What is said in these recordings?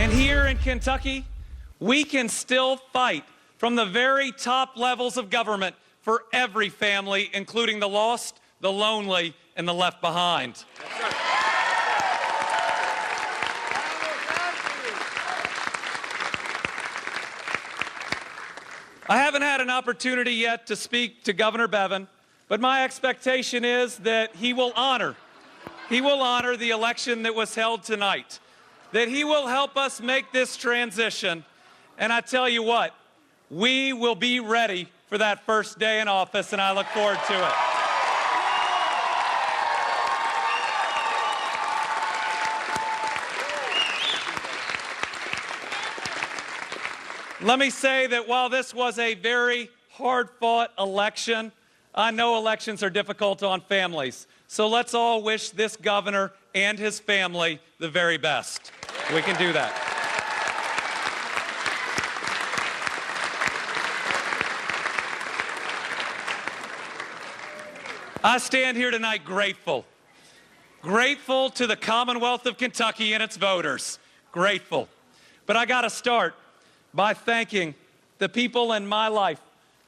And here in Kentucky, we can still fight from the very top levels of government for every family, including the lost, the lonely, and the left behind. I haven't had an opportunity yet to speak to Governor Bevin, but my expectation is that he will honor the election that was held tonight, that he will help us make this transition. And I tell you what, we will be ready for that first day in office, and I look forward to it. Let me say that while this was a very hard-fought election, I know elections are difficult on families. So let's all wish this governor and his family the very best. We can do that. I stand here tonight grateful to the Commonwealth of Kentucky and its voters, grateful. But I got to start by thanking the people in my life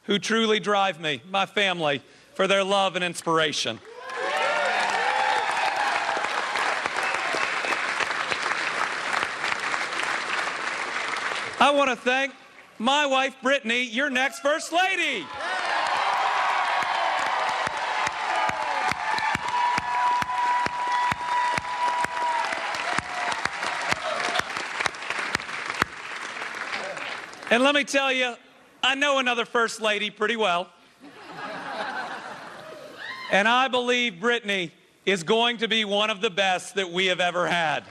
who truly drive me, my family, for their love and inspiration. I want to thank my wife, Brittany, your next First Lady. And let me tell you, I know another First Lady pretty well. And I believe Brittany is going to be one of the best that we have ever had.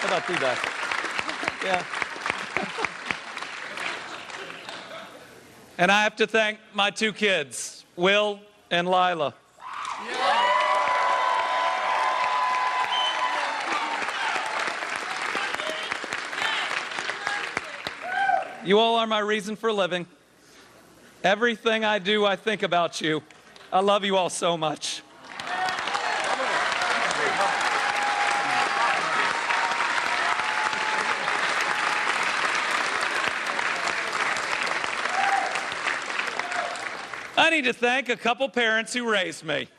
How about you, Doc? Yeah. And I have to thank my two kids, Will and Lila. You all are my reason for living. Everything I do, I think about you. I love you all so much. I need to thank a couple parents who raised me.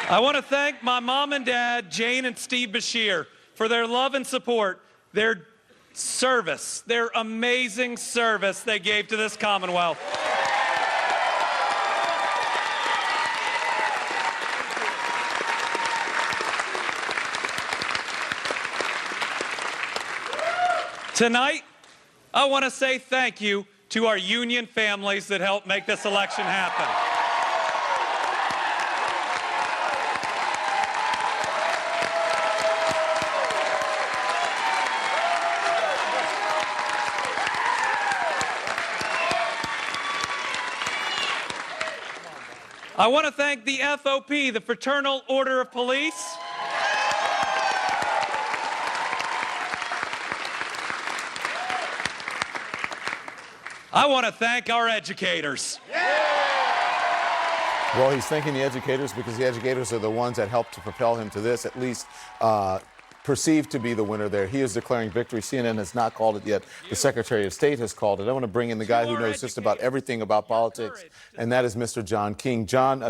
I want to thank my mom and dad, Jane and Steve Bashir, for their love and support, their service, their amazing service they gave to this Commonwealth. Tonight, I want to say thank you to our union families that helped make this election happen. I want to thank the FOP, the Fraternal Order of Police. I want to thank our educators. Well, he's thanking the educators because the educators are the ones that helped to propel him to this, at least perceived to be the winner there. He is declaring victory. CNN has not called it yet. The Secretary of State has called it. I want to bring in the guy who knows just about everything about politics, and that is Mr. John King. John,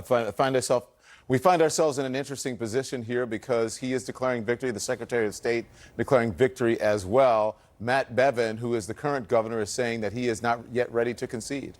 we find ourselves in an interesting position here because he is declaring victory. The Secretary of State declaring victory as well. Matt Bevin, who is the current governor, is saying that he is not yet ready to concede.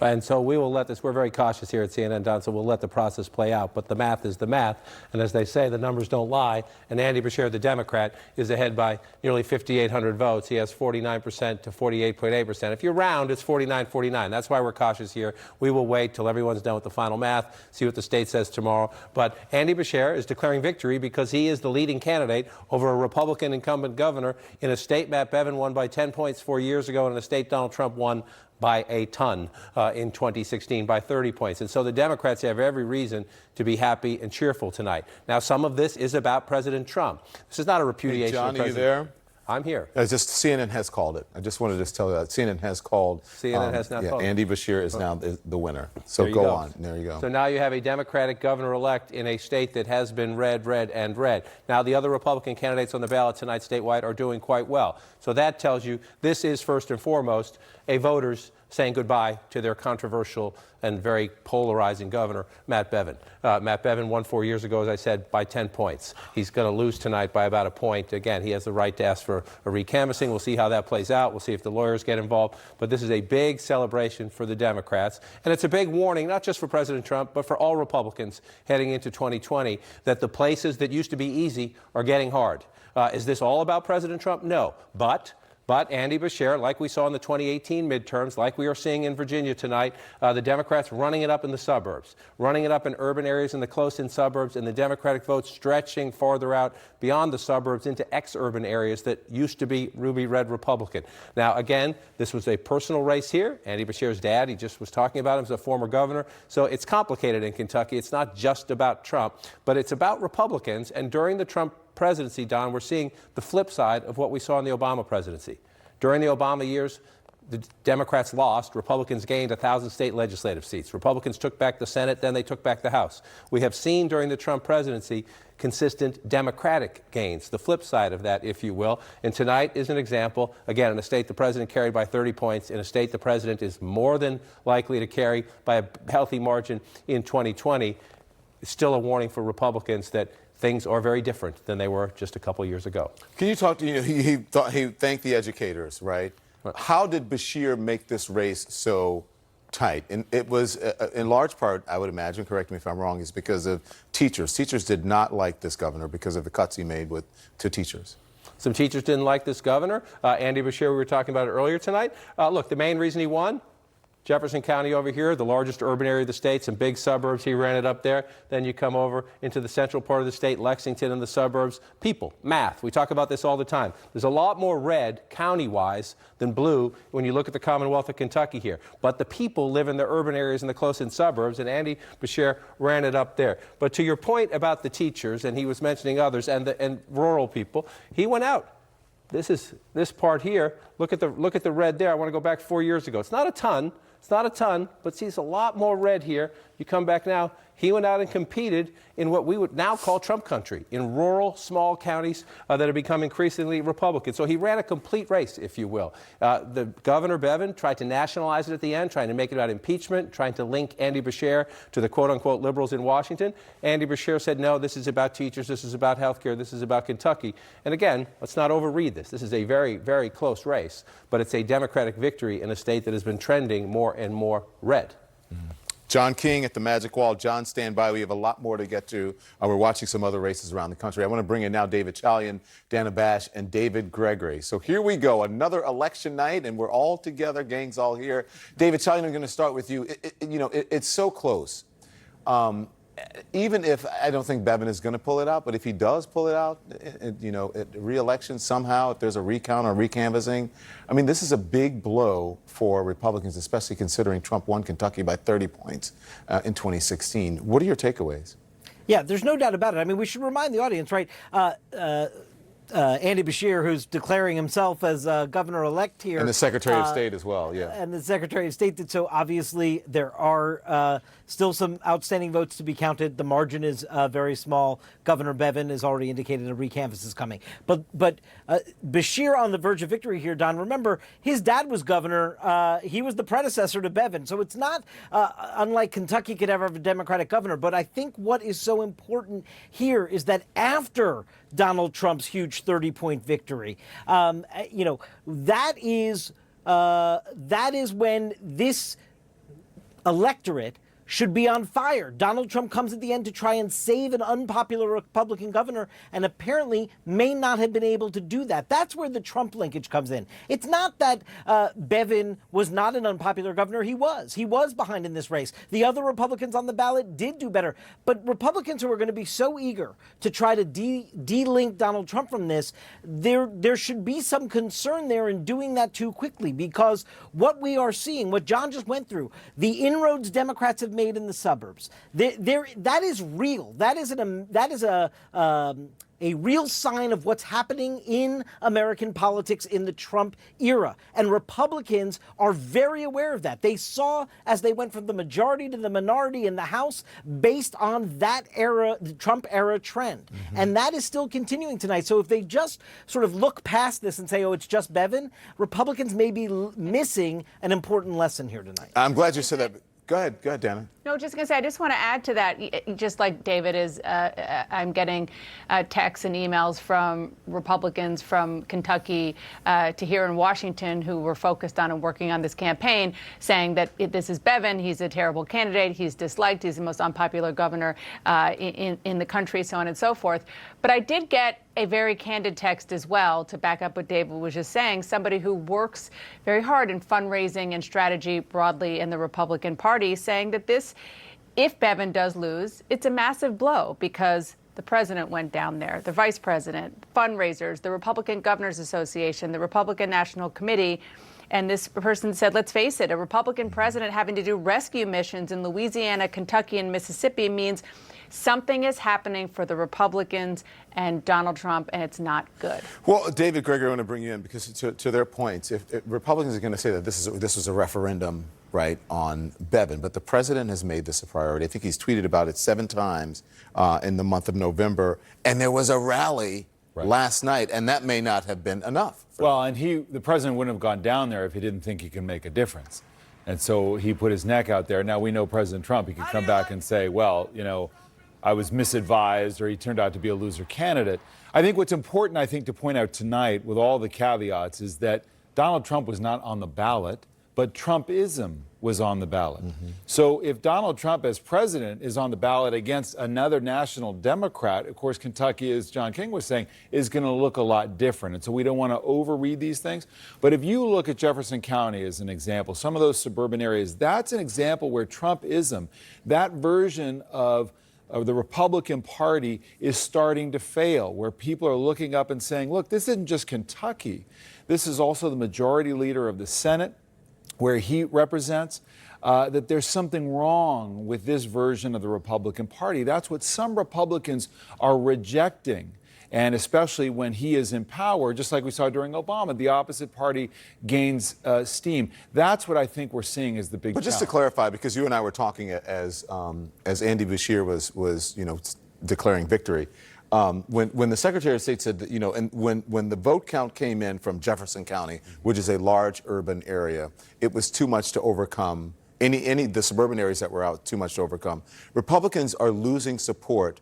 And so we will let this, we're very cautious here at CNN, Don, so we'll let the process play out. But the math is the math. And as they say, the numbers don't lie. And Andy Beshear, the Democrat, is ahead by nearly 5,800 votes. He has 49% to 48.8%. If you round, it's 49-49. That's why we're cautious here. We will wait till everyone's done with the final math, see what the state says tomorrow. But Andy Beshear is declaring victory because he is the leading candidate over a Republican incumbent governor in a state Matt Bevin won by 10 points 4 years ago and in a state Donald Trump won by a ton in 2016, by 30 points. And so the Democrats have every reason to be happy and cheerful tonight. Now, some of this is about President Trump. This is not a repudiation John, of President. Are you there? I'm here. Just CNN has called it. I just wanted to tell you that CNN has called. CNN has now called. Andy Beshear is now the winner. So go on. There you go. So now you have a Democratic governor-elect in a state that has been red, red, and red. Now the other Republican candidates on the ballot tonight statewide are doing quite well. So that tells you this is first and foremost a voters saying goodbye to their controversial and very polarizing governor, Matt Bevin. Matt Bevin won 4 years ago, as I said, by 10 points. He's going to lose tonight by about a point. Again, he has the right to ask for a recanvassing. We'll see how that plays out. We'll see if the lawyers get involved. But this is a big celebration for the Democrats. And it's a big warning, not just for President Trump, but for all Republicans heading into 2020, that the places that used to be easy are getting hard. Is this all about President Trump? No. But Andy Beshear, like we saw in the 2018 midterms, like we are seeing in Virginia tonight, the Democrats running it up in the suburbs, running it up in urban areas and the close-in suburbs, and the Democratic vote stretching farther out beyond the suburbs into ex-urban areas that used to be ruby red Republican. Now, again, this was a personal race here. Andy Beshear's dad, he just was talking about him as a former governor. So it's complicated in Kentucky. It's not just about Trump, but it's about Republicans. And during the Trump presidency, Don, we're seeing the flip side of what we saw in the Obama presidency. During the Obama years, the Democrats lost. Republicans gained 1,000 state legislative seats. Republicans took back the Senate, then they took back the House. We have seen during the Trump presidency consistent Democratic gains, the flip side of that, if you will. And tonight is an example, again, in a state the president carried by 30 points, in a state the president is more than likely to carry by a healthy margin in 2020. It's still a warning for Republicans that things are very different than they were just a couple years ago. Can you talk to, he thanked the educators, right? How did Beshear make this race so tight? And it was, in large part, I would imagine, correct me if I'm wrong, is because of teachers. Teachers did not like this governor because of the cuts he made to teachers. Some teachers didn't like this governor. Andy Beshear, we were talking about it earlier tonight. Look, the main reason he won, Jefferson County over here, the largest urban area of the state, some big suburbs. He ran it up there. Then you come over into the central part of the state, Lexington and the suburbs. People, math. We talk about this all the time. There's a lot more red, county-wise, than blue when you look at the Commonwealth of Kentucky here. But the people live in the urban areas and the close-in suburbs, and Andy Beshear ran it up there. But to your point about the teachers, and he was mentioning others, and rural people, he went out. This part here, look at the red there. I want to go back 4 years ago. It's not a ton. It's not a ton, but see, it's a lot more red here. You come back now, he went out and competed in what we would now call Trump country, in rural, small counties that have become increasingly Republican. So he ran a complete race, if you will. The Governor Bevin tried to nationalize it at the end, trying to make it about impeachment, trying to link Andy Beshear to the quote-unquote liberals in Washington. Andy Beshear said, no, this is about teachers, this is about health care, this is about Kentucky. And again, let's not overread this. This is a very, very close race, but it's a Democratic victory in a state that has been trending more and more red. John King at the Magic Wall. John, stand by. We have a lot more to get to. We're watching some other races around the country. I want to bring in now David Chalian, Dana Bash, and David Gregory. So here we go. Another election night, and we're all together. Gang's all here. David Chalian, I'm going to start with you. It's so close. Even if I don't think Bevin is going to pull it out, but if he does pull it out, at re-election somehow, if there's a recount or recanvassing, I mean, this is a big blow for Republicans, especially considering Trump won Kentucky by 30 points in 2016. What are your takeaways? Yeah, there's no doubt about it. I mean, we should remind the audience, right? Andy Beshear, who's declaring himself as governor-elect here. And the Secretary of State as well, yeah. And the Secretary of State did so. Obviously, there are still some outstanding votes to be counted. The margin is very small. Governor Bevin has already indicated a recanvass is coming. But Beshear on the verge of victory here, Don. Remember, his dad was governor. He was the predecessor to Bevin. So it's not unlike Kentucky could ever have a Democratic governor. But I think what is so important here is that after Donald Trump's huge 30-point victory, that is when this electorate should be on fire. Donald Trump comes at the end to try and save an unpopular Republican governor and apparently may not have been able to do that. That's where the Trump linkage comes in. It's not that Bevin was not an unpopular governor. He was. He was behind in this race. The other Republicans on the ballot did do better. But Republicans who are going to be so eager to try to de-link Donald Trump from this, there should be some concern there in doing that too quickly, because what we are seeing, what John just went through, the inroads Democrats have made in the suburbs, that is real. That is a real sign of what's happening in American politics in the Trump era. And Republicans are very aware of that. They saw as they went from the majority to the minority in the House based on that era, the Trump era trend. And that is still continuing tonight. So if they just sort of look past this and say, oh, it's just Bevin, Republicans may be missing an important lesson here tonight. I'm glad you said that. Go ahead, Dana. No, just going to say, I just want to add to that, just like David is, I'm getting texts and emails from Republicans from Kentucky to here in Washington who were focused on and working on this campaign, saying that this is Bevin, he's a terrible candidate, he's disliked, he's the most unpopular governor in the country, so on and so forth. But I did get a very candid text as well to back up what David was just saying, somebody who works very hard in fundraising and strategy broadly in the Republican Party, saying that this, if Bevin does lose, it's a massive blow because the president went down there, the vice president, fundraisers, the Republican Governors Association, the Republican National Committee. And this person said, let's face it, a Republican president having to do rescue missions in Louisiana, Kentucky, and Mississippi means something is happening for the Republicans and Donald Trump, and it's not good. Well, David Gregory, I want to bring you in because to their points, if Republicans are going to say that this was a referendum, right, on Bevin, but the president has made this a priority. I think he's tweeted about it 7 times in the month of November, and there was a rally last night, and that may not have been enough. Well, and the president wouldn't have gone down there if he didn't think he could make a difference. And so he put his neck out there. Now we know President Trump, he could come back and say, well, you know, I was misadvised, or he turned out to be a loser candidate. I think what's important, to point out tonight, with all the caveats, is that Donald Trump was not on the ballot, but Trumpism was on the ballot. So if Donald Trump as president is on the ballot against another national Democrat, of course, Kentucky, as John King was saying, is going to look a lot different. And so we don't want to overread these things. But if you look at Jefferson County as an example, some of those suburban areas, that's an example where Trumpism, that version of the Republican Party, is starting to fail, where people are looking up and saying, look, this isn't just Kentucky. This is also the majority leader of the Senate, where he represents, that there's something wrong with this version of the Republican Party. That's what some Republicans are rejecting. And especially when he is in power, just like we saw during Obama, the opposite party gains steam. That's what I think we're seeing as the big But just to clarify, because you and I were talking as Andy Beshear was declaring victory, when the Secretary of State said that, and when the vote count came in from Jefferson County, which is a large urban area, it was too much to overcome. The suburban areas that were out, too much to overcome. Republicans are losing support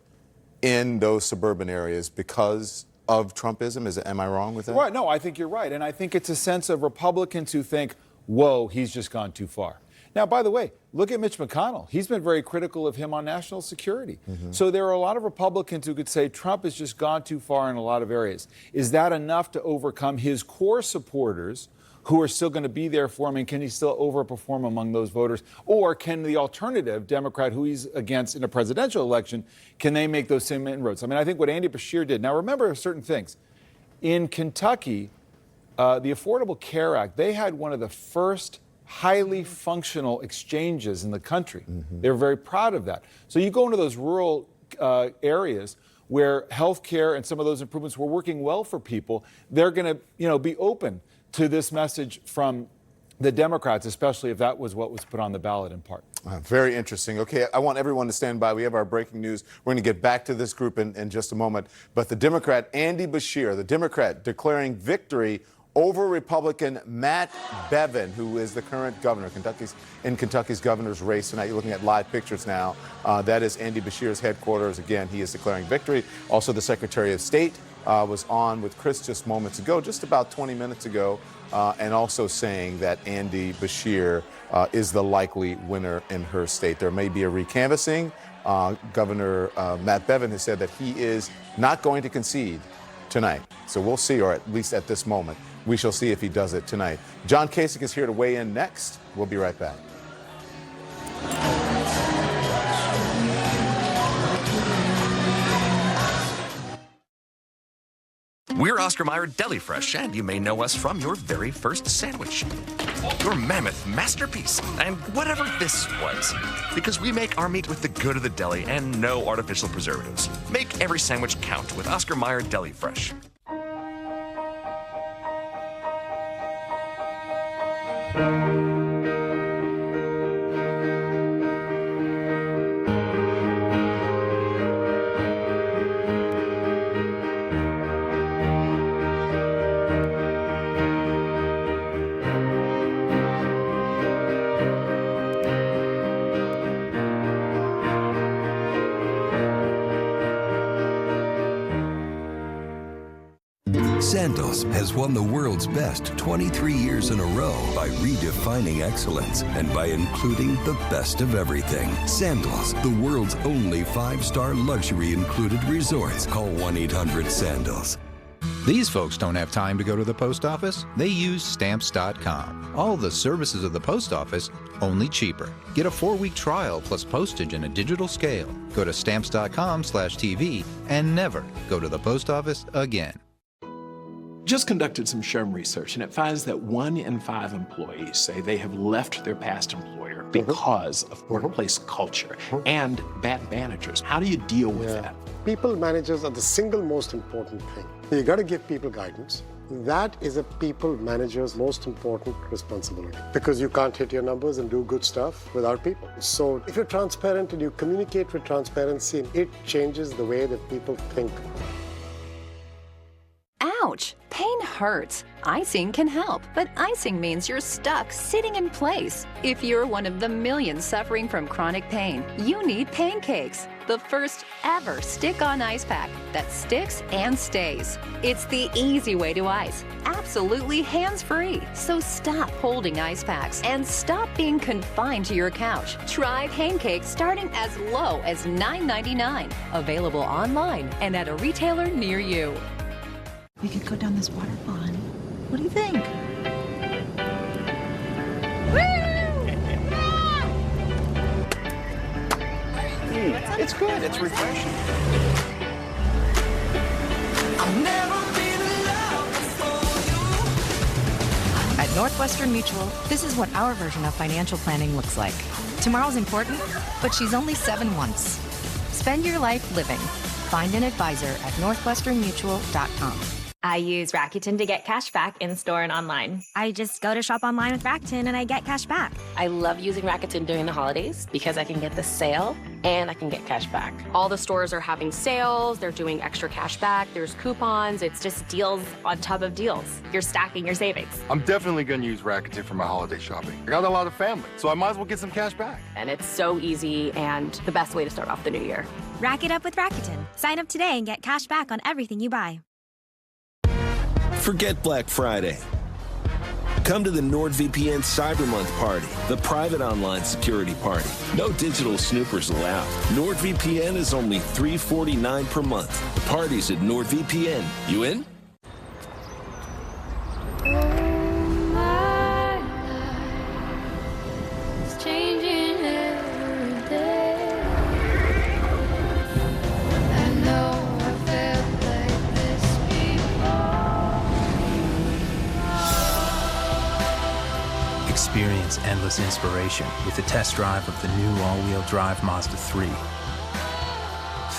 in those suburban areas because of Trumpism. Am I wrong with that? Right. No, I think you're right. And I think it's a sense of Republicans who think, whoa, he's just gone too far. Now, by the way, look at Mitch McConnell. He's been very critical of him on national security. So there are a lot of Republicans who could say Trump has just gone too far in a lot of areas. Is that enough to overcome his core supporters who are still going to be there for him, and can he still overperform among those voters? Or can the alternative Democrat who he's against in a presidential election, can they make those same inroads? I think what Andy Beshear did. Now, remember certain things. In Kentucky, the Affordable Care Act, they had one of the first highly functional exchanges in the country. They were very proud of that. So you go into those rural areas where health care and some of those improvements were working well for people, they're going to be open to this message from the Democrats, especially if that was what was put on the ballot in part. Very interesting. Okay, I want everyone to stand by. We have our breaking news. We're going to get back to this group in just a moment. But the Democrat, Andy Beshear, the Democrat declaring victory over Republican Matt Bevin, who is the current governor, Kentucky's governor's race tonight. You're looking at live pictures now. That is Andy Beshear's headquarters. Again, he is declaring victory. Also, the Secretary of State was on with Chris just moments ago, just about 20 minutes ago, and also saying that Andy Beshear is the likely winner in her state. There may be a recanvassing. Governor Matt Bevin has said that he is not going to concede tonight. So we'll see, or at least at this moment, we shall see if he does it tonight. John Kasich is here to weigh in next. We'll be right back. We're Oscar Mayer Deli Fresh, and you may know us from your very first sandwich. Your mammoth masterpiece, and whatever this was. Because we make our meat with the good of the deli and no artificial preservatives. Make every sandwich count with Oscar Mayer Deli Fresh. Sandals has won the world's best 23 years in a row by redefining excellence and by including the best of everything. Sandals, the world's only 5-star luxury included resorts. Call 1-800-SANDALS. These folks don't have time to go to the post office. They use Stamps.com. All the services of the post office, only cheaper. Get a 4-week trial plus postage and a digital scale. Go to Stamps.com/TV and never go to the post office again. Just conducted some SHRM research, and it finds that 1 in 5 employees say they have left their past employer because of workplace culture and bad managers. How do you deal with that? People managers are the single most important thing. You got to give people guidance. That is a people manager's most important responsibility, because you can't hit your numbers and do good stuff without people. So if you're transparent and you communicate with transparency, it changes the way that people think. Ouch! Pain hurts. Icing can help, but icing means you're stuck sitting in place. If you're one of the millions suffering from chronic pain, you need Pancakes, the first ever stick-on ice pack that sticks and stays. It's the easy way to ice, absolutely hands-free. So stop holding ice packs and stop being confined to your couch. Try Pancakes starting as low as $9.99. Available online and at a retailer near you. We could go down this waterfall, honey. What do you think? It's good. It's refreshing. At Northwestern Mutual, this is what our version of financial planning looks like. Tomorrow's important, but she's only 7 months. Spend your life living. Find an advisor at northwesternmutual.com. I use Rakuten to get cash back in-store and online. I just go to shop online with Rakuten and I get cash back. I love using Rakuten during the holidays because I can get the sale and I can get cash back. All the stores are having sales, they're doing extra cash back, there's coupons, it's just deals on top of deals. You're stacking your savings. I'm definitely going to use Rakuten for my holiday shopping. I got a lot of family, so I might as well get some cash back. And it's so easy and the best way to start off the new year. Rack it up with Rakuten. Sign up today and get cash back on everything you buy. Forget Black Friday. Come to the NordVPN Cyber Month party, the private online security party. No digital snoopers allowed. NordVPN is only $349 per month. The party's at NordVPN. You in? Experience endless inspiration with the test drive of the new all-wheel drive Mazda 3.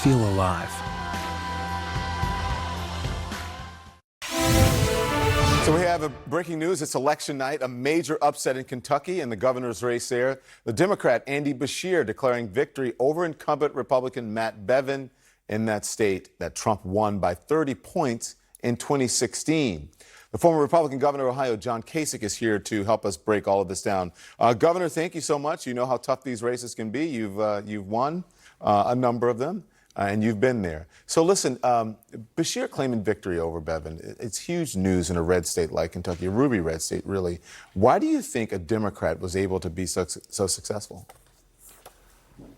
Feel alive. So we have a breaking news. It's election night, a major upset in Kentucky in the governor's race there. The Democrat Andy Beshear declaring victory over incumbent Republican Matt Bevin in that state that Trump won by 30 points in 2016. The former Republican governor of Ohio, John Kasich, is here to help us break all of this down. Governor, thank you so much. You know how tough these races can be. You've won a number of them, and you've been there. So listen, Beshear claiming victory over Bevin, it's huge news in a red state like Kentucky, a ruby red state, really. Why do you think a Democrat was able to be so successful?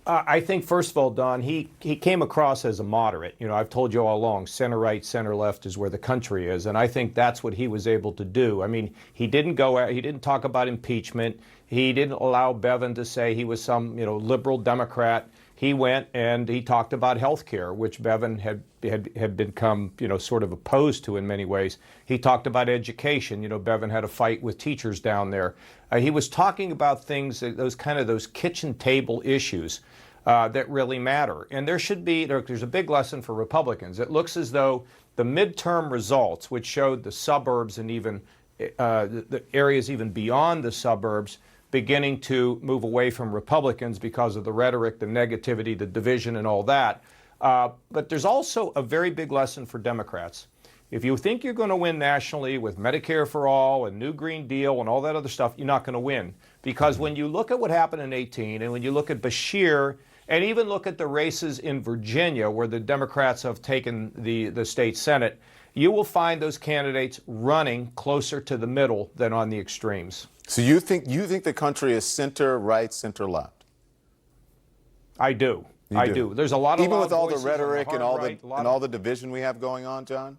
I think, first of all, Don, he came across as a moderate. You know, I've told you all along, center-right, center-left is where the country is, and I think that's what he was able to do. I mean, he didn't talk about impeachment. He didn't allow Bevin to say he was some, liberal Democrat. he went and he talked about health care, which Bevin had become, sort of opposed to in many ways. He talked about education. Bevin had a fight with teachers down there. He was talking about things, those kitchen table issues that really matter. And there's a big lesson for Republicans. It looks as though the midterm results, which showed the suburbs and even the areas even beyond the suburbs beginning to move away from Republicans because of the rhetoric, the negativity, the division, and all that. But there's also a very big lesson for Democrats. If you think you're going to win nationally with Medicare for all and New Green Deal and all that other stuff, you're not going to win. Because when you look at what happened in 2018, and when you look at Bashir, and even look at the races in Virginia, where the Democrats have taken the state Senate, you will find those candidates running closer to the middle than on the extremes. So you think the country is center right, center left? I do. I do. There's a lot of even with all the voices rhetoric on the hard right, and all the division we have going on, John.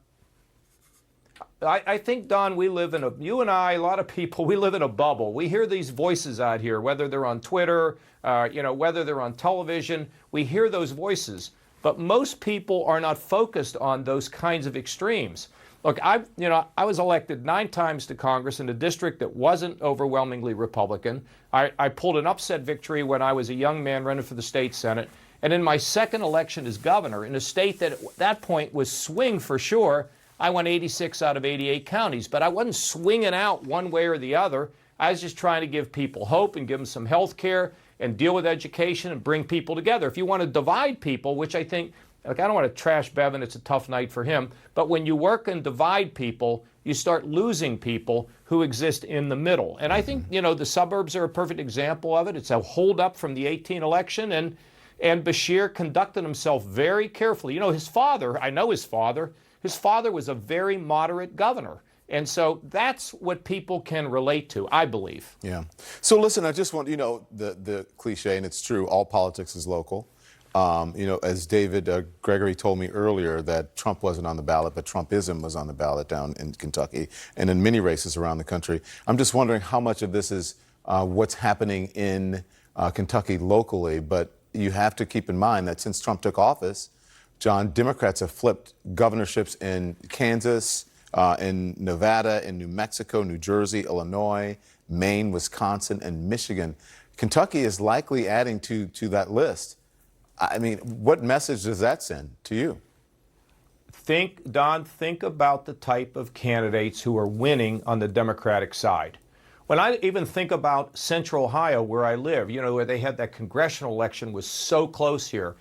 I think, Don, you and I, a lot of people, we live in a bubble. We hear these voices out here, whether they're on Twitter, whether they're on television. We hear those voices. But most people are not focused on those kinds of extremes. Look, I was elected 9 times to Congress in a district that wasn't overwhelmingly Republican. I pulled an upset victory when I was a young man running for the state Senate. And in my second election as governor, in a state that at that point was swing for sure, I won 86 out of 88 counties. But I wasn't swinging out one way or the other. I was just trying to give people hope and give them some health care and deal with education and bring people together. If you want to divide people, which I think, I don't want to trash Bevin, it's a tough night for him, but when you work and divide people, you start losing people who exist in the middle. And I think, the suburbs are a perfect example of it. It's a holdup from the 2018 election, and Bashir conducted himself very carefully. His father was a very moderate governor. And so that's what people can relate to, I believe. Yeah. So listen, I just want, the cliche, and it's true, all politics is local. As David Gregory told me earlier, that Trump wasn't on the ballot, but Trumpism was on the ballot down in Kentucky and in many races around the country. I'm just wondering how much of this is what's happening in Kentucky locally. But you have to keep in mind that since Trump took office, John, Democrats have flipped governorships in Kansas, in Nevada, in New Mexico, New Jersey, Illinois, Maine, Wisconsin, and Michigan. Kentucky is likely adding to that list. I mean, what message does that send to you? Don, think about the type of candidates who are winning on the Democratic side. When I even think about Central Ohio, where I live, where they had that congressional election was so close here.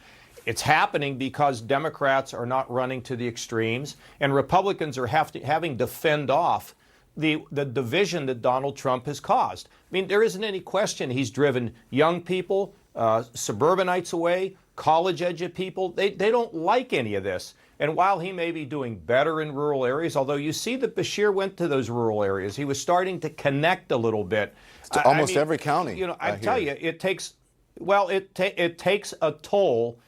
It's happening because Democrats are not running to the extremes, and Republicans are having to fend off the division that Donald Trump has caused. I mean, there isn't any question he's driven young people, suburbanites away, college-educated people. They don't like any of this. And while he may be doing better in rural areas, although you see that Bashir went to those rural areas, he was starting to connect a little bit. To almost every county. I tell you, it takes a toll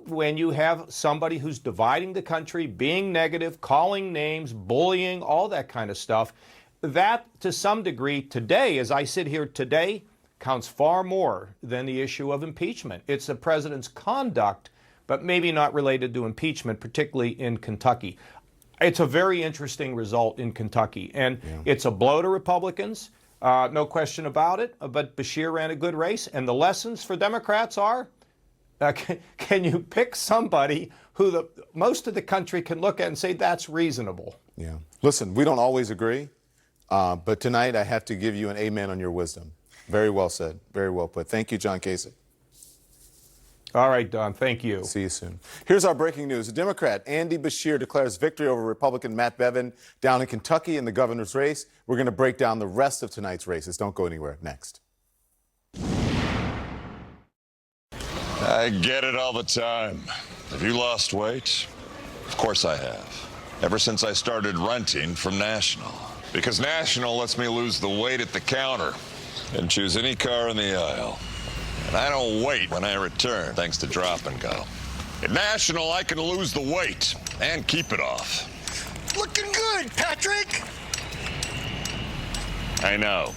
when you have somebody who's dividing the country, being negative, calling names, bullying, all that kind of stuff. That, to some degree, today, as I sit here today, counts far more than the issue of impeachment. It's the president's conduct, but maybe not related to impeachment, particularly in Kentucky. It's a very interesting result in Kentucky, and it's a blow to Republicans, no question about it, but Bashir ran a good race, and the lessons for Democrats are, can you pick somebody who most of the country can look at and say that's reasonable? Yeah. Listen, we don't always agree, but tonight I have to give you an amen on your wisdom. Very well said. Very well put. Thank you, John Kasich. All right, Don. Thank you. See you soon. Here's our breaking news. The Democrat Andy Bashir declares victory over Republican Matt Bevin down in Kentucky in the governor's race. We're going to break down the rest of tonight's races. Don't go anywhere. Next. I get it all the time. Have you lost weight? Of course I have. Ever since I started renting from National. Because National lets me lose the weight at the counter and choose any car in the aisle. And I don't wait when I return, thanks to Drop and Go. At National, I can lose the weight and keep it off. Looking good, Patrick! I know.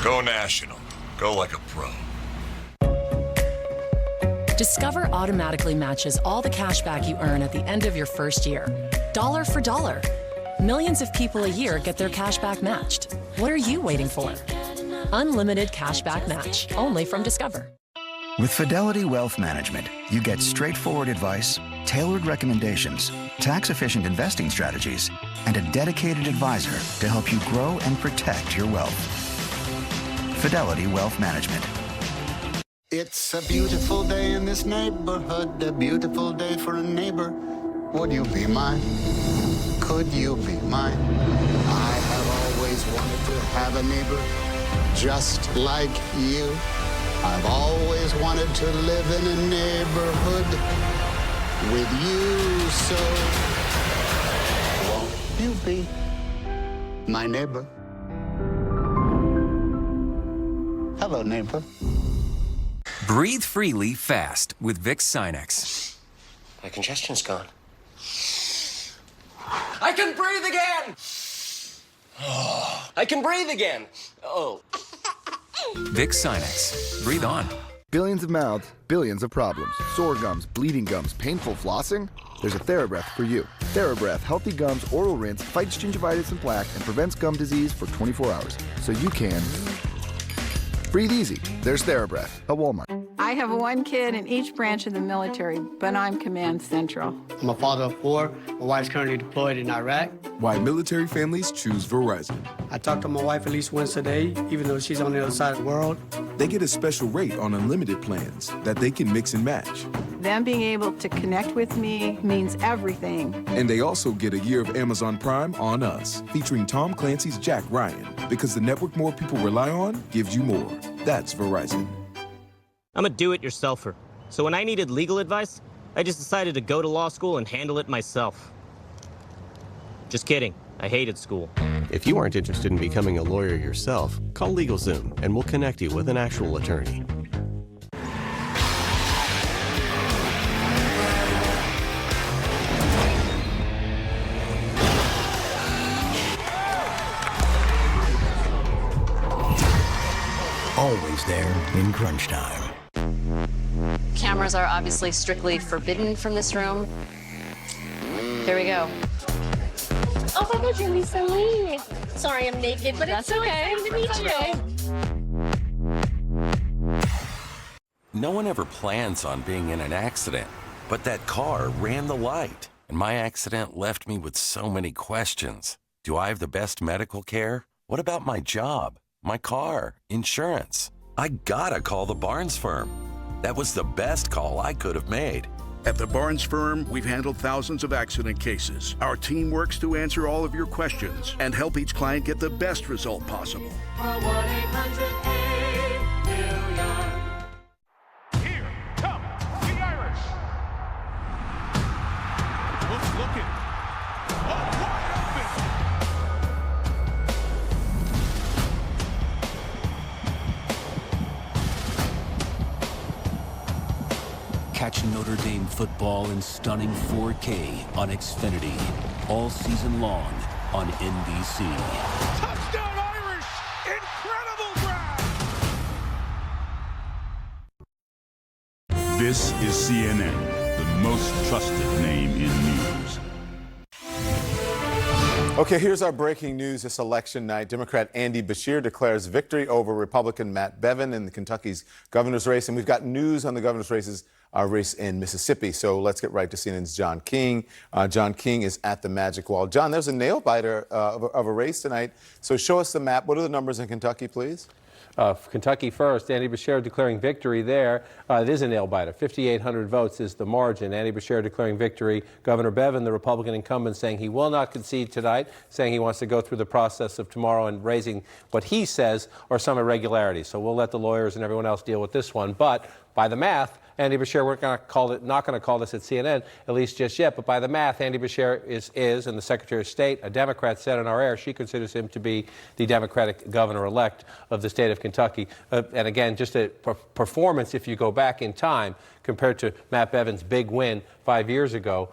Go National. Go like a pro. Discover automatically matches all the cash back you earn at the end of your first year, dollar for dollar. Millions of people a year get their cash back matched. What are you waiting for? Unlimited cash back match, only from Discover. With Fidelity Wealth Management, you get straightforward advice, tailored recommendations, tax-efficient investing strategies, and a dedicated advisor to help you grow and protect your wealth. Fidelity Wealth Management. It's a beautiful day in this neighborhood, a beautiful day for a neighbor. Would you be mine? Could you be mine? I have always wanted to have a neighbor just like you. I've always wanted to live in a neighborhood with you, so won't you be my neighbor? Hello, neighbor. Breathe freely fast with Vicks Sinex. My congestion's gone. I can breathe again! I can breathe again! Oh. Vicks Sinex. Breathe on. Billions of mouths, billions of problems. Sore gums, bleeding gums, painful flossing? There's a TheraBreath for you. TheraBreath Healthy Gums Oral Rinse fights gingivitis and plaque and prevents gum disease for 24 hours. So you can breathe easy. There's TheraBreath at Walmart. I have one kid in each branch of the military, but I'm Command Central. I'm a father of 4. My wife's currently deployed in Iraq. Why military families choose Verizon. I talk to my wife at least once a day, even though she's on the other side of the world. They get a special rate on unlimited plans that they can mix and match. Them being able to connect with me means everything. And they also get a year of Amazon Prime on us, featuring Tom Clancy's Jack Ryan, because the network more people rely on gives you more. That's Verizon. I'm a do-it-yourselfer, so when I needed legal advice, I just decided to go to law school and handle it myself. Just kidding. I hated school. If you aren't interested in becoming a lawyer yourself, call LegalZoom and we'll connect you with an actual attorney. Always there in crunch time. Cameras are obviously strictly forbidden from this room. Here we go. Oh my God, you're Lisa Lee. Sorry I'm naked, but That's it's so okay. exciting to meet you. No one ever plans on being in an accident, but that car ran the light, and my accident left me with so many questions. Do I have the best medical care? What about my job, my car, insurance? I gotta call the Barnes firm. That was the best call I could have made. At the Barnes Firm, we've handled thousands of accident cases. Our team works to answer all of your questions and help each client get the best result possible. Call 1-800-8-MILLION. Here come the Irish. Looking. Oh, wide open. Catch Notre Dame football in stunning 4K on Xfinity all season long on NBC. Touchdown Irish! Incredible grab! This is CNN, the most trusted name in news. Okay, here's our breaking news this election night. Democrat Andy Beshear declares victory over Republican Matt Bevin in the Kentucky's governor's race. And we've got news on the governor's race in Mississippi. So let's get right to CNN's John King. John King is at the Magic Wall. John, there's a nail-biter of a race tonight. So show us the map. What are the numbers in Kentucky, please? Kentucky first, Andy Beshear declaring victory there. It is a nail-biter. 5,800 votes is the margin. Andy Beshear declaring victory. Governor Bevin, the Republican incumbent, saying he will not concede tonight, saying he wants to go through the process of tomorrow and raising what he says are some irregularities. So we'll let the lawyers and everyone else deal with this one. But by the math, Andy Beshear, we're not going to call this at CNN, at least just yet, but by the math, Andy Beshear is, and the Secretary of State, a Democrat, said on our air, she considers him to be the Democratic governor-elect of the state of Kentucky. And again, just a performance, if you go back in time, compared to Matt Bevin's big win 5 years ago,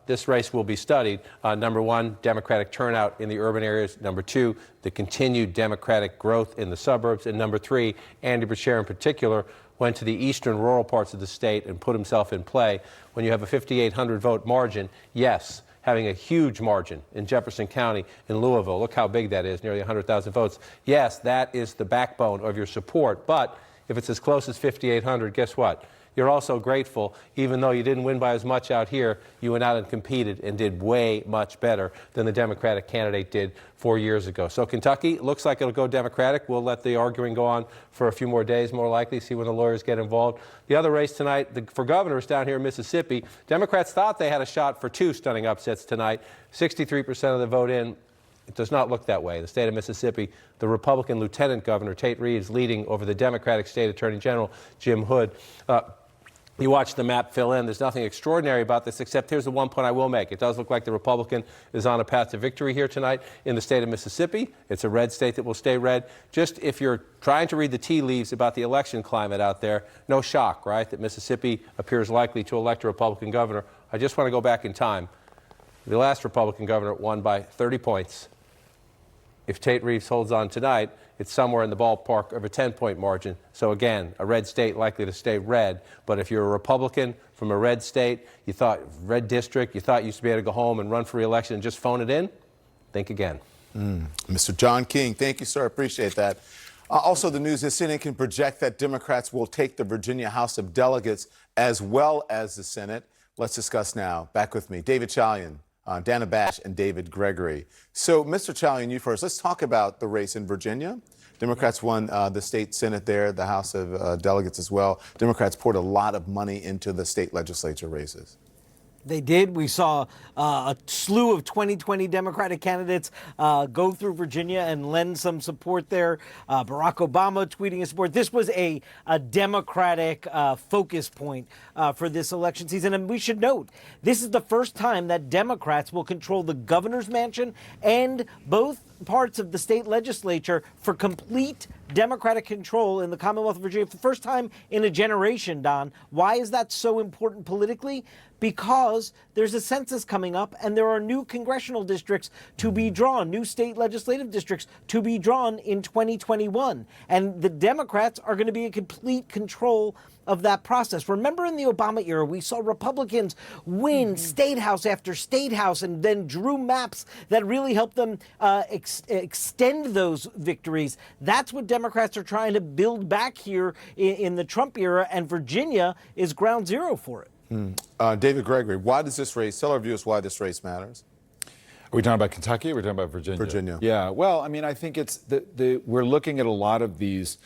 this race will be studied. Number one, Democratic turnout in the urban areas. Number two, the continued Democratic growth in the suburbs. And number three, Andy Beshear in particular, went to the eastern rural parts of the state and put himself in play. When you have a 5,800 vote margin, yes, having a huge margin in Jefferson County, in Louisville, look how big that is, nearly 100,000 votes. Yes, that is the backbone of your support. But if it's as close as 5,800, guess what? You're also grateful, even though you didn't win by as much out here, you went out and competed and did way much better than the Democratic candidate did 4 years ago. So Kentucky looks like it'll go Democratic. We'll let the arguing go on for a few more days, more likely, see when the lawyers get involved. The other race tonight, for governors down here in Mississippi, Democrats thought they had a shot for 2 stunning upsets tonight. 63% of the vote in. It does not look that way. In the state of Mississippi, the Republican Lieutenant Governor, Tate Reeves, is leading over the Democratic State Attorney General, Jim Hood. You watch the map fill in. There's nothing extraordinary about this, except here's the one point I will make. It does look like the Republican is on a path to victory here tonight in the state of Mississippi. It's a red state that will stay red. Just if you're trying to read the tea leaves about the election climate out there, no shock, right, that Mississippi appears likely to elect a Republican governor. I just want to go back in time. The last Republican governor won by 30 points. If Tate Reeves holds on tonight, it's somewhere in the ballpark of a 10-point margin. So again, a red state likely to stay red. But if you're a Republican from a red state, you thought red district, you thought you used to be able to go home and run for re-election and just phone it in, think again. Mr. John King, thank you, sir. Appreciate that. Also, the news is CNN can project that Democrats will take the Virginia House of Delegates as well as the Senate. Let's discuss now. Back with me, David Chalian, Dana Bash, and David Gregory. So, Mr. Chalian, you first. Let's talk about the race in Virginia. Democrats won the state Senate there, the House of Delegates as well. Democrats poured a lot of money into the state legislature races. They did. We saw a slew of 2020 Democratic candidates go through Virginia and lend some support there. Barack Obama tweeting his support. This was a Democratic focus point for this election season. And we should note, this is the first time that Democrats will control the governor's mansion and both parts of the state legislature for complete Democratic control in the Commonwealth of Virginia for the first time in a generation, Don. Why is that so important politically? Because there's a census coming up and there are new congressional districts to be drawn, new state legislative districts to be drawn in 2021. And the Democrats are going to be in complete control of that process. Remember in the Obama era, we saw Republicans win state house after state house and then drew maps that really helped them extend those victories. That's what Democrats are trying to build back here in the Trump era, and Virginia is ground zero for it. David Gregory, why does this race, tell our viewers why this race matters? Are we talking about Kentucky or are we talking about Virginia? Virginia. Yeah, well, I mean, I think it's we're looking at a lot of these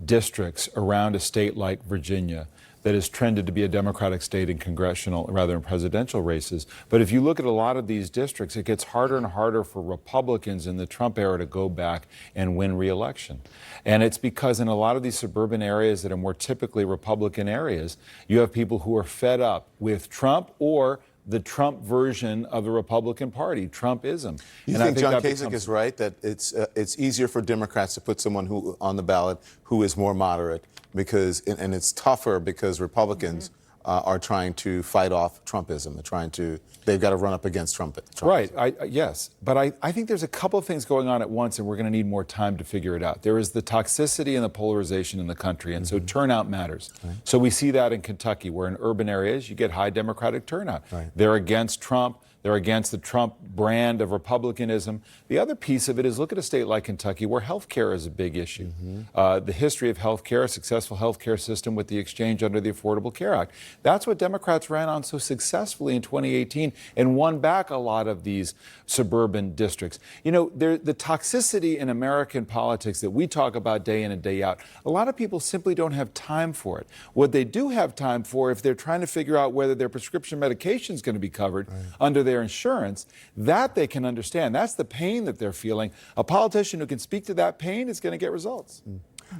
districts around a state like Virginia that has trended to be a Democratic state in congressional, rather in presidential races. But if you look at a lot of these districts, it gets harder and harder for Republicans in the Trump era to go back and win re-election. And it's because in a lot of these suburban areas that are more typically Republican areas, you have people who are fed up with Trump or the Trump version of the Republican Party, Trumpism. You think John Kasich is right that it's easier for Democrats to put someone who on the ballot who is more moderate because, and it's tougher because Republicans are trying to fight off Trumpism. They've got to run up against Trump. Right, yes. But I think there's a couple of things going on at once, and we're going to need more time to figure it out. There is the toxicity and the polarization in the country, and so turnout matters. Right. So we see that in Kentucky, where in urban areas you get high Democratic turnout. Right. They're against Trump. They're against the Trump brand of Republicanism. The other piece of it is look at a state like Kentucky where health care is a big issue. The history of health care, a successful health care system with the exchange under the Affordable Care Act. That's what Democrats ran on so successfully in 2018 and won back a lot of these suburban districts. You know, the toxicity in American politics that we talk about day in and day out, a lot of people simply don't have time for it. What they do have time for, if they're trying to figure out whether their prescription medication is going to be covered under their insurance, that they can understand. That's the pain that they're feeling. A politician who can speak to that pain is going to get results.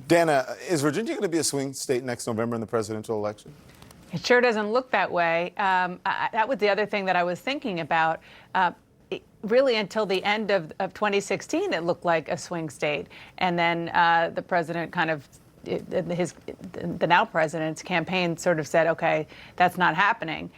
Dana, is Virginia going to be a swing state next November in the presidential election? It sure doesn't look that way. That was the other thing that I was thinking about. Really, until the end of 2016, it looked like a swing state. And then the president kind of, the now president's campaign sort of said, okay, that's not happening.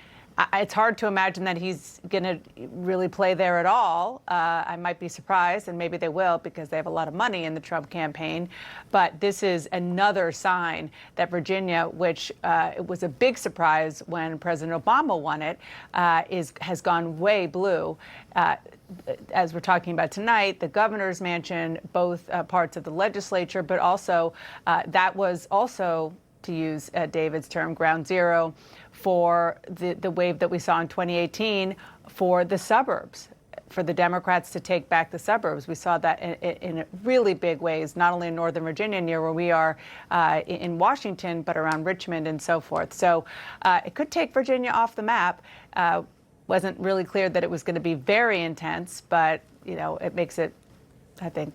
It's hard to imagine that he's going to really play there at all. I might be surprised, and maybe they will because they have a lot of money in the Trump campaign. But this is another sign that Virginia, which it was a big surprise when President Obama won it, has gone way blue. As we're talking about tonight, the governor's mansion, both parts of the legislature, but also that was also, to use David's term, ground zero for the wave that we saw in 2018 for the suburbs, for the Democrats to take back the suburbs. We saw that in really big ways, not only in Northern Virginia, near where we are in Washington, but around Richmond and so forth. So it could take Virginia off the map. Wasn't really clear that it was going to be very intense, but, you know, it makes it, I think,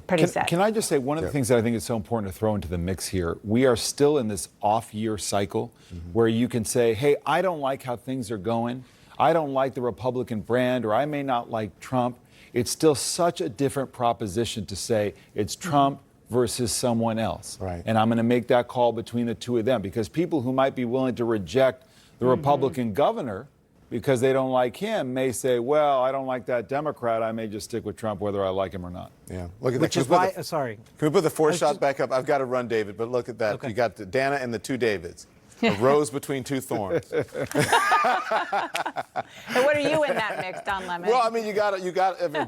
pretty sad. Can I just say one of the things that I think is so important to throw into the mix here? We are still in this off-year cycle where you can say, hey, I don't like how things are going. I don't like the Republican brand, or I may not like Trump. It's still such a different proposition to say it's Trump versus someone else. Right. And I'm going to make that call between the two of them, because people who might be willing to reject the Republican governor because they don't like him may say, well, I don't like that Democrat. I may just stick with Trump whether I like him or not. Yeah. Look at Which that. is why, sorry. Can we put the four shot back up? I've got to run, David, but look at that. Okay. You got the Dana and the two Davids. A rose between two thorns. And what are you in that mix, Don Lemon? Well, I mean, you got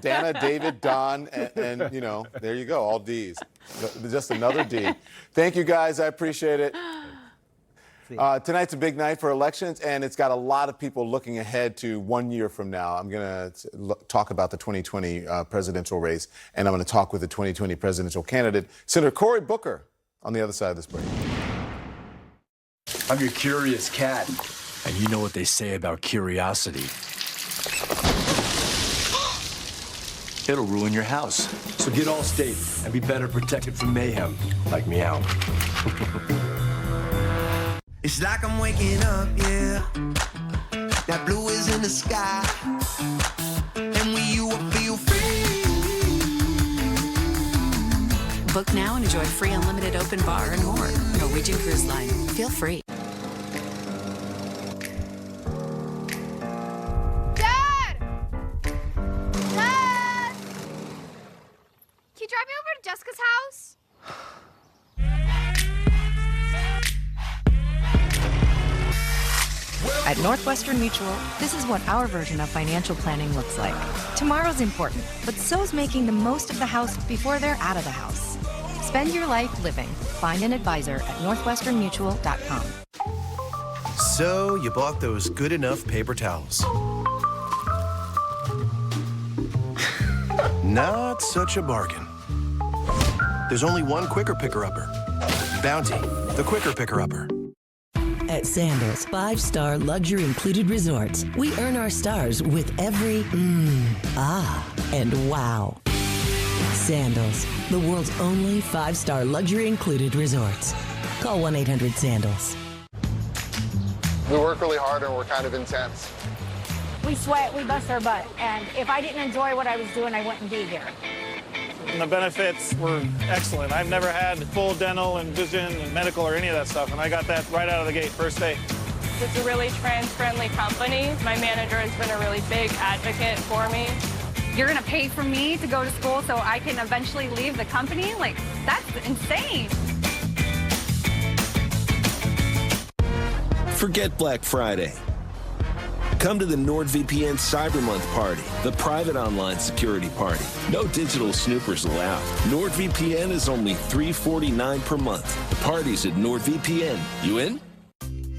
Dana, David, Don, and you know, there you go, all D's. Just another D. Thank you, guys. I appreciate it. Tonight's a big night for elections, and it's got a lot of people looking ahead to 1 year from now. I'm going to talk about the 2020 presidential race, and I'm going to talk with the 2020 presidential candidate, Senator Cory Booker, on the other side of this break. I'm your curious cat, and you know what they say about curiosity. It'll ruin your house. So get Allstate and be better protected from mayhem, like meow. It's like I'm waking up, yeah. That blue is in the sky. And when you feel free. Book now and enjoy free unlimited open bar and more. Norwegian Cruise Line. Feel free. Dad! Dad! Can you drive me over to Jessica's house? At Northwestern Mutual, this is what our version of financial planning looks like. Tomorrow's important, but so's making the most of the house before they're out of the house. Spend your life living. Find an advisor at northwesternmutual.com. So you bought those good enough paper towels. Not such a bargain. There's only one quicker picker-upper. Bounty, the quicker picker-upper. At Sandals 5-star luxury included resorts, we earn our stars with every and wow. Sandals, the world's only 5-star luxury included resorts. Call 1-800-SANDALS. We work really hard and we're kind of intense. We sweat, we bust our butt, and if I didn't enjoy what I was doing, I wouldn't be here. And the benefits were excellent. I've never had full dental and vision and medical or any of that stuff, and I got that right out of the gate, first day. It's a really trans-friendly company. My manager has been a really big advocate for me. You're gonna pay for me to go to school so I can eventually leave the company? Like, that's insane. Forget Black Friday. Come to the NordVPN Cyber Month party, the private online security party. No digital snoopers allowed. NordVPN is only $349 per month. The party's at NordVPN. You in?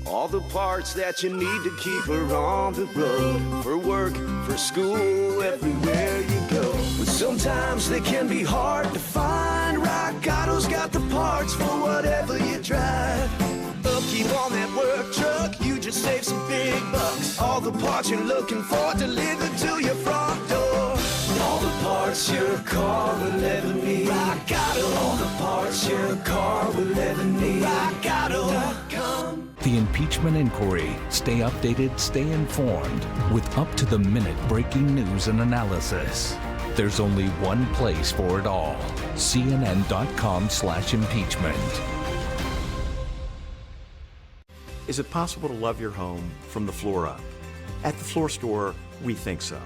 All the parts that you need to keep her on the road. For work, for school, everywhere you go. But sometimes they can be hard to find. Rock Auto's got the parts for whatever you drive. Upkeep on that work truck, you just save some big bucks. All the parts you're looking for delivered to your front door. All the parts your car will ever need. Rock Auto. All the parts your car will ever need. RockAuto.com. The Impeachment Inquiry. Stay updated, stay informed with up-to-the-minute breaking news and analysis. There's only one place for it all. CNN.com/impeachment. Is it possible to love your home from the floor up? At the Floor Store, we think so.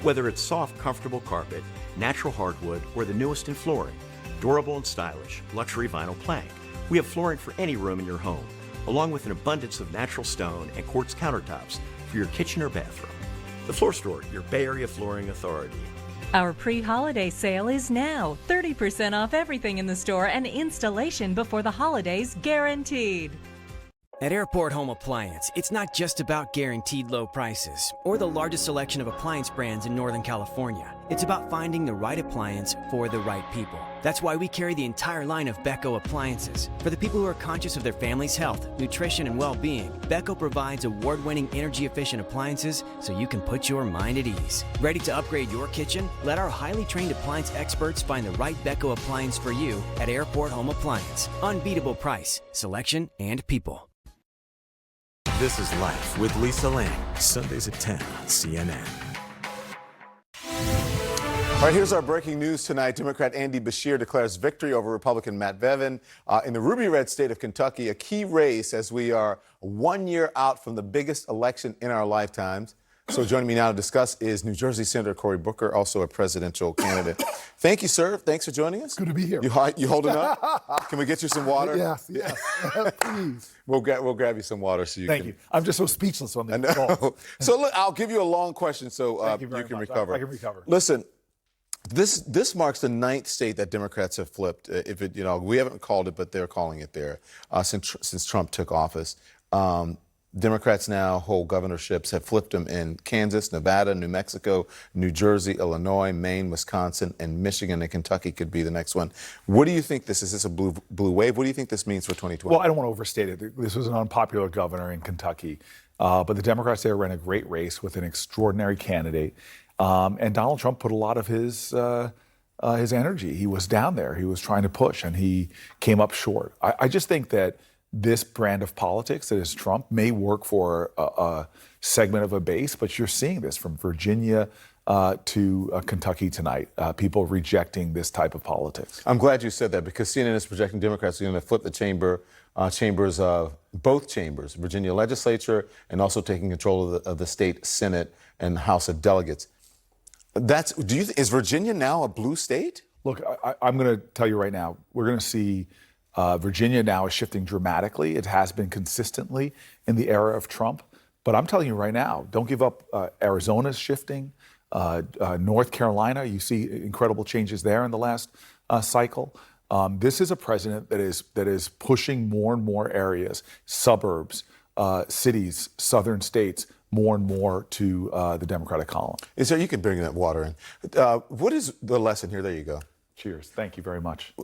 Whether it's soft, comfortable carpet, natural hardwood, or the newest in flooring, durable and stylish, luxury vinyl plank, we have flooring for any room in your home, along with an abundance of natural stone and quartz countertops for your kitchen or bathroom. The Floor Store, your Bay Area flooring authority. Our pre-holiday sale is now. 30% off everything in the store and installation before the holidays guaranteed. At Airport Home Appliance, it's not just about guaranteed low prices or the largest selection of appliance brands in Northern California. It's about finding the right appliance for the right people. That's why we carry the entire line of Beko appliances. For the people who are conscious of their family's health, nutrition, and well-being, Beko provides award-winning energy-efficient appliances so you can put your mind at ease. Ready to upgrade your kitchen? Let our highly trained appliance experts find the right Beko appliance for you at Airport Home Appliance. Unbeatable price, selection, and people. This is Life with Lisa Lang, Sundays at 10 on CNN. All right, here's our breaking news tonight. Democrat Andy Beshear declares victory over Republican Matt Bevin in the ruby red state of Kentucky, a key race as we are 1 year out from the biggest election in our lifetimes. So joining me now to discuss is New Jersey Senator Cory Booker, also a presidential candidate. Thank you, sir. Thanks for joining us. Good to be here. You holding up? Can we get you some water? Yes, please. We'll grab you some water so you can. Thank you. I'm just so speechless on the call. So look, I'll give you a long question so you can recover. I can recover. Listen, this marks the 9th state that Democrats have flipped. We haven't called it, but they're calling it there since Trump took office. Democrats now hold governorships, have flipped them in Kansas, Nevada, New Mexico, New Jersey, Illinois, Maine, Wisconsin, and Michigan, and Kentucky could be the next one. What do you think this is? Is this a blue wave? What do you think this means for 2020? Well, I don't want to overstate it. This was an unpopular governor in Kentucky, but the Democrats there ran a great race with an extraordinary candidate, and Donald Trump put a lot of his energy. He was down there. He was trying to push, and he came up short. I just think that this brand of politics that is Trump may work for a segment of a base, but you're seeing this from Virginia to Kentucky tonight, people rejecting this type of politics. I'm glad you said that because CNN is projecting Democrats are going to flip the chambers of both chambers, Virginia legislature, and also taking control of the state Senate and House of Delegates. Is Virginia now a blue state? Look, I'm going to tell you right now, we're going to see Virginia now is shifting dramatically. It has been consistently in the era of Trump. But I'm telling you right now, don't give up. Arizona's shifting. North Carolina, you see incredible changes there in the last cycle. This is a president that is pushing more and more areas, suburbs, cities, southern states, more and more to the Democratic column. So you can bring that water in. What is the lesson here? There you go. Cheers. Thank you very much.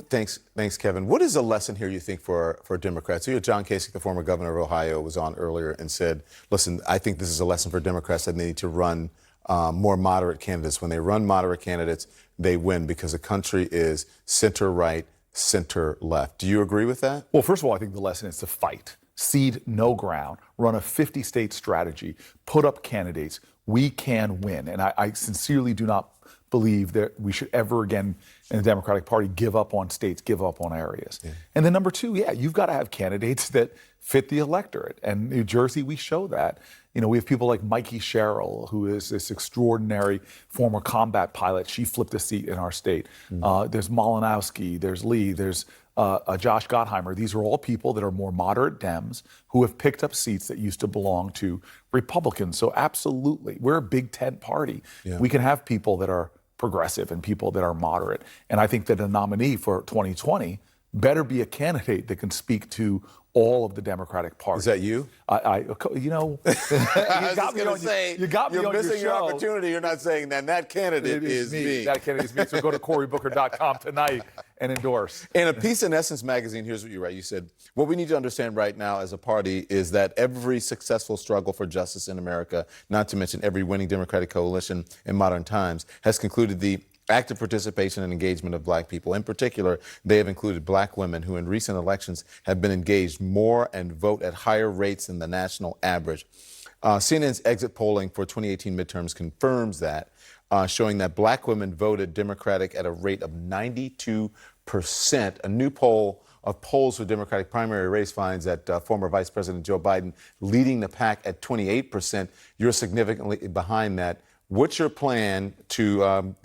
Thanks, Kevin. What is a lesson here you think for Democrats? John Kasich, the former governor of Ohio, was on earlier and said, listen, I think this is a lesson for Democrats that they need to run more moderate candidates. When they run moderate candidates, they win because the country is center-right, center-left. Do you agree with that? Well, first of all, I think the lesson is to fight. Cede no ground, run a 50-state strategy, put up candidates. We can win. And I sincerely do not believe that we should ever again in the Democratic Party give up on states, give up on areas. Yeah. And then number two, you've got to have candidates that fit the electorate. And New Jersey, we show that. We have people like Mikey Sherrill, who is this extraordinary former combat pilot. She flipped a seat in our state. There's Malinowski, there's Lee, there's Josh Gottheimer. These are all people that are more moderate Dems who have picked up seats that used to belong to Republicans. So absolutely, we're a big tent party. Yeah. We can have people that are progressive and people that are moderate. And I think that a nominee for 2020 better be a candidate that can speak to all of the Democratic Party. Is that you? You got me on you're missing your your opportunity. You're not saying that candidate is me. That candidate is me. So go to CoryBooker.com tonight and endorse. In a piece in Essence magazine, here's what you write. You said, what we need to understand right now as a party is that every successful struggle for justice in America, not to mention every winning Democratic coalition in modern times, has concluded the active participation and engagement of black people. In particular, they have included black women who in recent elections have been engaged more and vote at higher rates than the national average. CNN's exit polling for 2018 midterms confirms that, showing that black women voted Democratic at a rate of 92%. A new poll of polls for the Democratic primary race finds that former Vice President Joe Biden leading the pack at 28%. You're significantly behind that. What's your plan to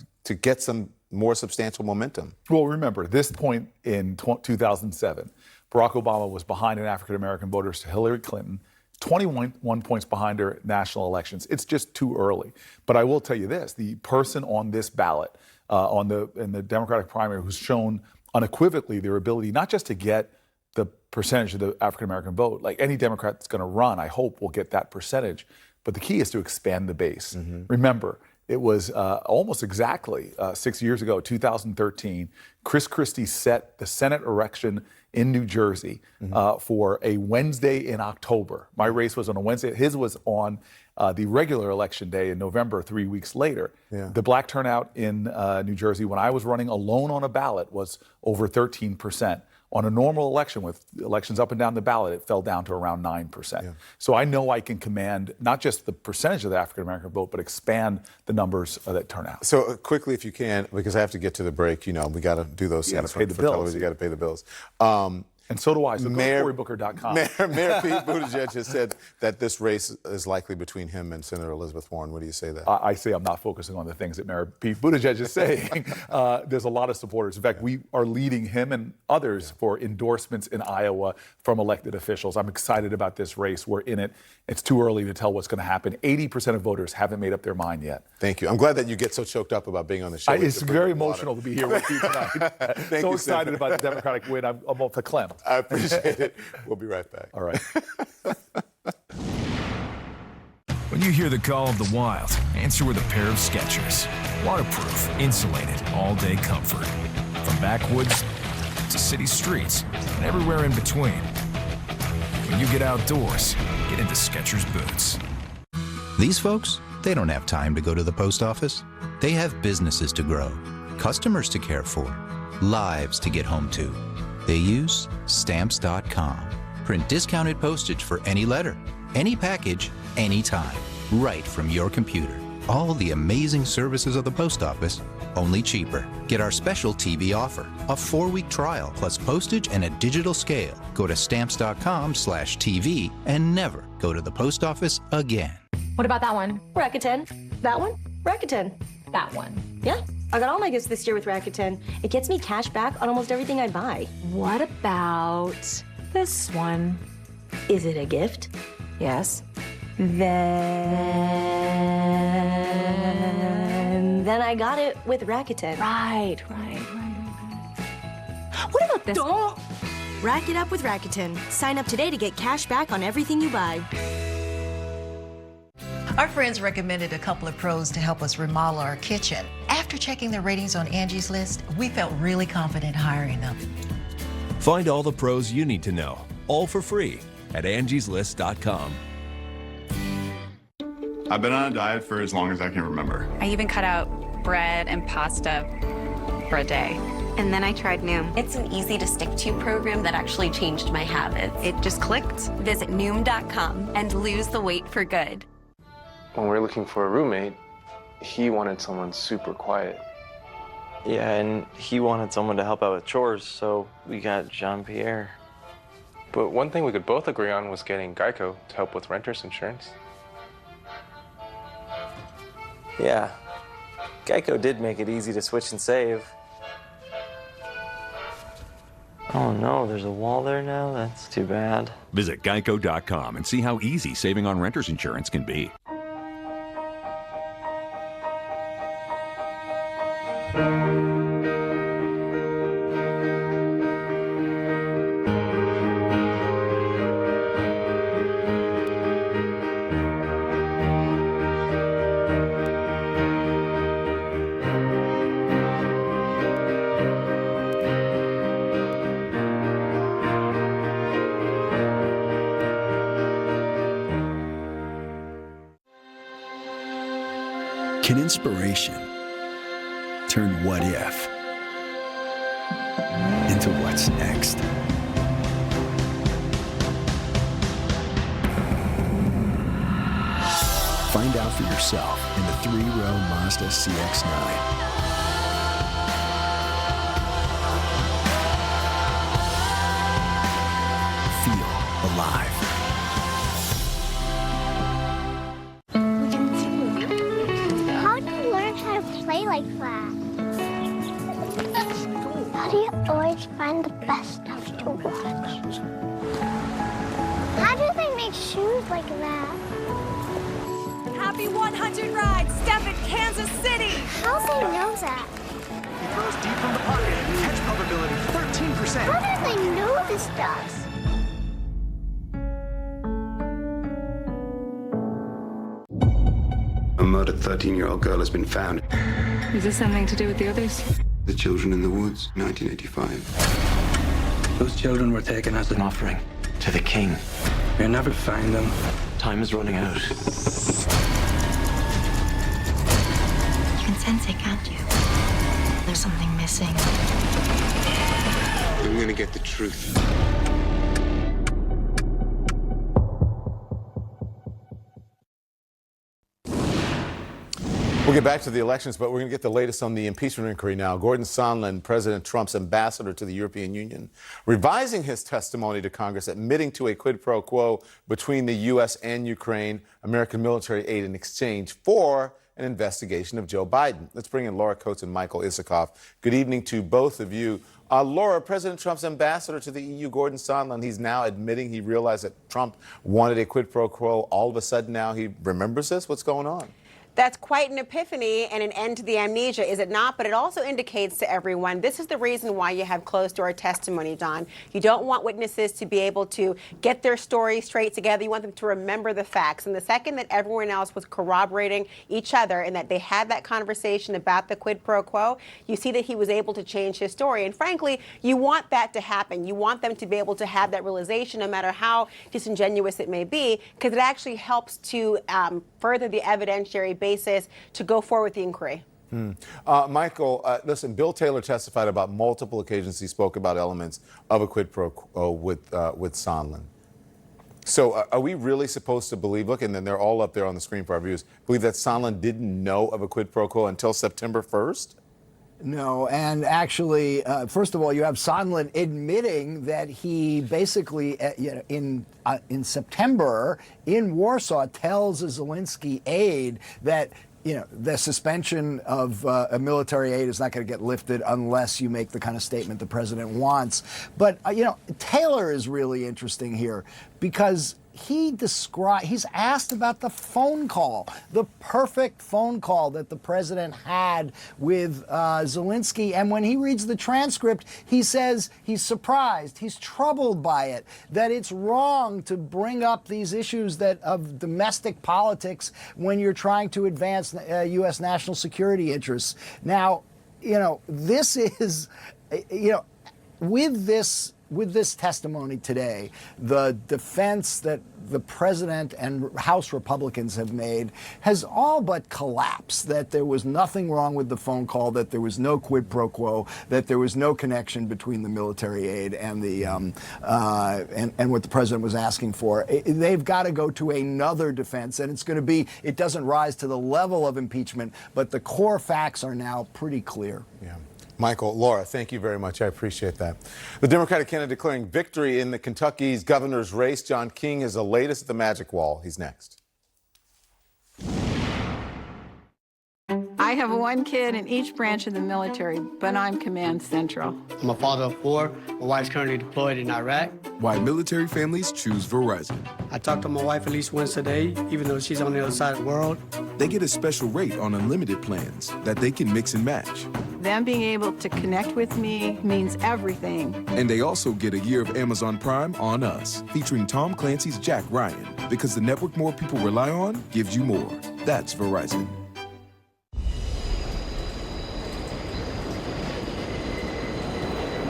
get some more substantial momentum? Well, remember, this point in 2007, Barack Obama was behind in African-American voters to Hillary Clinton, 21 points behind her national elections. It's just too early. But I will tell you this, the person on this ballot in the Democratic primary who's shown unequivocally their ability not just to get the percentage of the African-American vote, like any Democrat that's going to run, I hope will get that percentage. But the key is to expand the base. Remember, it was almost exactly 6 years ago, 2013, Chris Christie set the Senate election in New Jersey for a Wednesday in October. My race was on a Wednesday. His was on the regular election day in November, 3 weeks later. The black turnout in New Jersey when I was running alone on a ballot was over 13%. On a normal election, with elections up and down the ballot, it fell down to around 9%. So I know I can command not just the percentage of the African-American vote, but expand the numbers that turn out. So quickly, if you can, because I have to get to the break, we got to do those things. You got to pay the bills. You got to pay the bills. And so do I. So Mayor, go to CoryBooker.com. Mayor Pete Buttigieg has said that this race is likely between him and Senator Elizabeth Warren. What do you say to that? I say I'm not focusing on the things that Mayor Pete Buttigieg is saying. There's a lot of supporters. In fact, we are leading him and others for endorsements in Iowa from elected officials. I'm excited about this race. We're in it. It's too early to tell what's going to happen. 80% of voters haven't made up their mind yet. Thank you. I'm glad that you get so choked up about being on the show. It's very emotional to be here with you tonight. So excited about the Democratic win. I'm almost verklempt. I appreciate it. We'll be right back. All right. When you hear the call of the wild, answer with a pair of Skechers. Waterproof, insulated, all-day comfort. From backwoods to city streets and everywhere in between. When you get outdoors, get into Skechers boots. These folks, they don't have time to go to the post office. They have businesses to grow, customers to care for, lives to get home to. They use Stamps.com. Print discounted postage for any letter, any package, anytime, right from your computer. All the amazing services of the post office, only cheaper. Get our special TV offer, a 4-week trial plus postage and a digital scale. Go to Stamps.com/TV and never go to the post office again. What about that one? Rakuten. That one? Rakuten. That one. Yeah. I got all my gifts this year with Rakuten. It gets me cash back on almost everything I buy. What about this one? Is it a gift? Yes. Then I got it with Rakuten. Right. What about this? Rack it up with Rakuten. Sign up today to get cash back on everything you buy. Our friends recommended a couple of pros to help us remodel our kitchen. After checking their ratings on Angie's List, we felt really confident hiring them. Find all the pros you need to know, all for free at angieslist.com. I've been on a diet for as long as I can remember. I even cut out bread and pasta for a day. And then I tried Noom. It's an easy-to-stick-to program that actually changed my habits. It just clicked. Visit Noom.com and lose the weight for good. When we were looking for a roommate, he wanted someone super quiet. Yeah, and he wanted someone to help out with chores, so we got Jean-Pierre. But one thing we could both agree on was getting Geico to help with renter's insurance. Yeah, Geico did make it easy to switch and save. Oh no, there's a wall there now? That's too bad. Visit geico.com and see how easy saving on renter's insurance can be. Can inspiration turn what if into what's next? Find out for yourself in the 3-row Mazda CX-9. like that? How do you always find the best stuff to watch? How do they make shoes like that? Happy 100 rides, Steph in Kansas City! How do they know that? It goes deep from the pocket. Catch probability 13%. How do they know this stuff? A murdered 13-year-old girl has been found. Is this something to do with the others? The Children in the Woods, 1985. Those children were taken as an offering to the king. You'll never find them. Time is running out. You can sense it, can't you? There's something missing. I'm gonna get the truth. We'll get back to the elections, but we're going to get the latest on the impeachment inquiry now. Gordon Sondland, President Trump's ambassador to the European Union, revising his testimony to Congress, admitting to a quid pro quo between the U.S. and Ukraine, American military aid in exchange for an investigation of Joe Biden. Let's bring in Laura Coates and Michael Isikoff. Good evening to both of you. Laura, President Trump's ambassador to the EU, Gordon Sondland, he's now admitting he realized that Trump wanted a quid pro quo. All of a sudden now he remembers this? What's going on? That's quite an epiphany and an end to the amnesia, is it not? But it also indicates to everyone, this is the reason why you have closed-door testimony, Don. You don't want witnesses to be able to get their story straight together. You want them to remember the facts. And the second that everyone else was corroborating each other and that they had that conversation about the quid pro quo, you see that he was able to change his story. And frankly, you want that to happen. You want them to be able to have that realization, no matter how disingenuous it may be, because it actually helps to further the evidentiary basis to go forward with the inquiry. Michael, listen, Bill Taylor testified about multiple occasions. He spoke about elements of a quid pro quo with Sondland. So are we really supposed to believe, look, and then they're all up there on the screen for our viewers, believe that Sondland didn't know of a quid pro quo until September 1st? No, and actually, first of all, you have Sondland admitting that he basically, in September in Warsaw, tells a Zelensky aide that the suspension of military aid is not going to get lifted unless you make the kind of statement the president wants. But Taylor is really interesting here because he's asked about the phone call, the perfect phone call that the president had with Zelensky. And when he reads the transcript, he says he's surprised, he's troubled by it, that it's wrong to bring up these issues of domestic politics when you're trying to advance U.S. national security interests. Now, this is, with this testimony today, the defense that the president and House Republicans have made has all but collapsed, that there was nothing wrong with the phone call, that there was no quid pro quo, that there was no connection between the military aid and the and what the president was asking for. They've got to go to another defense, and it's going to be, it doesn't rise to the level of impeachment, but the core facts are now pretty clear. Yeah. Michael, Laura, thank you very much. I appreciate that. The Democratic candidate declaring victory in the Kentucky's governor's race. John King is the latest at the Magic Wall. He's next. I have one kid in each branch of the military, but I'm Command Central. I'm a father of 4. My wife's currently deployed in Iraq. Why military families choose Verizon. I talk to my wife at least once a day, even though she's on the other side of the world. They get a special rate on unlimited plans that they can mix and match. Them being able to connect with me means everything. And they also get a year of Amazon Prime on us, featuring Tom Clancy's Jack Ryan, because the network more people rely on gives you more. That's Verizon.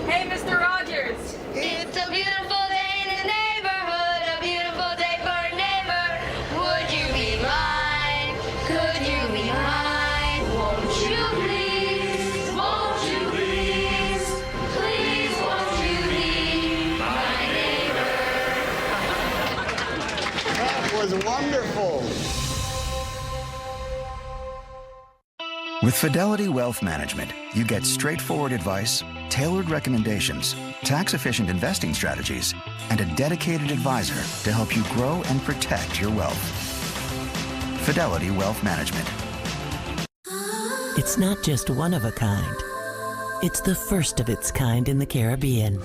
Hey, Mr. Rogers! It's a beautiful day in the neighborhood, a beautiful day for a neighbor. Would you be mine? Could you be mine? Won't you please? Won't you please? Please won't you be my neighbor? That was wonderful. With Fidelity Wealth Management, you get straightforward advice, tailored recommendations, tax-efficient investing strategies, and a dedicated advisor to help you grow and protect your wealth. Fidelity Wealth Management. It's not just one of a kind. It's the first of its kind in the Caribbean.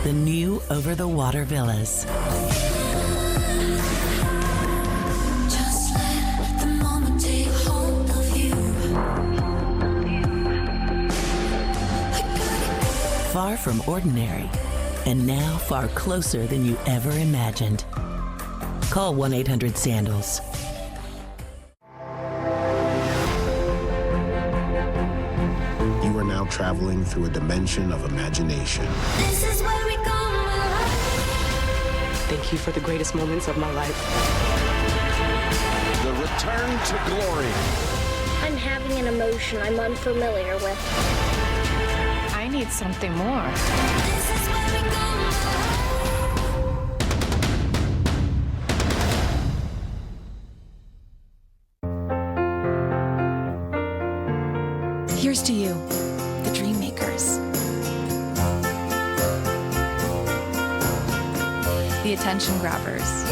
The new over-the-water villas. Just let the moment take hold of you. Far from ordinary, and now far closer than you ever imagined. Call 1-800-SANDALS. You are now traveling through a dimension of imagination. This is where we come alive. Thank you for the greatest moments of my life. The return to glory. I'm having an emotion I'm unfamiliar with. I need something more. This is where we come alive. Here's to you, the dream makers. The attention grabbers.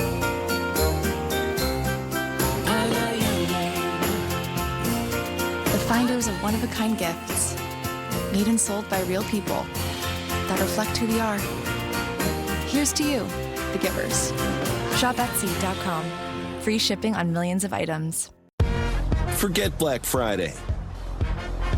The finders of one-of-a-kind gifts, made and sold by real people that reflect who we are. Here's to you, the givers. Shop Etsy.com. Free shipping on millions of items. Forget Black Friday.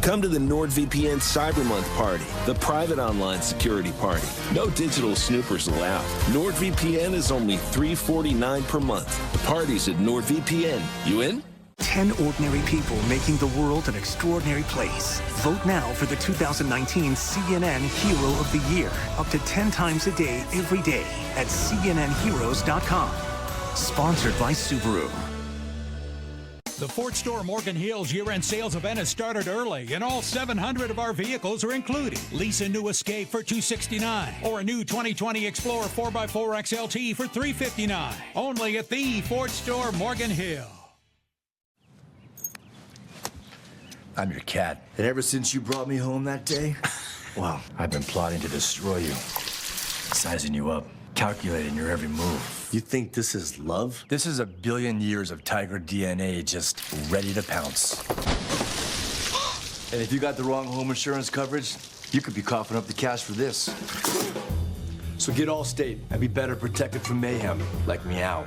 Come to the NordVPN Cyber Month party, the private online security party. No digital snoopers allowed. NordVPN is only $349 per month. The party's at NordVPN. You in? 10 ordinary people making the world an extraordinary place. Vote now for the 2019 CNN Hero of the Year. Up to 10 times a day, every day at CNNHeroes.com. Sponsored by Subaru. The Ford Store Morgan Hills year-end sales event has started early, and all 700 of our vehicles are included. Lease a new Escape for $269, or a new 2020 Explorer 4x4 XLT for $359. Only at the Ford Store Morgan Hill. I'm your cat. And ever since you brought me home that day, well, I've been plotting to destroy you. Sizing you up, calculating your every move. You think this is love? This is a billion years of tiger DNA just ready to pounce. And if you got the wrong home insurance coverage, you could be coughing up the cash for this. So get Allstate and be better protected from mayhem, like meow.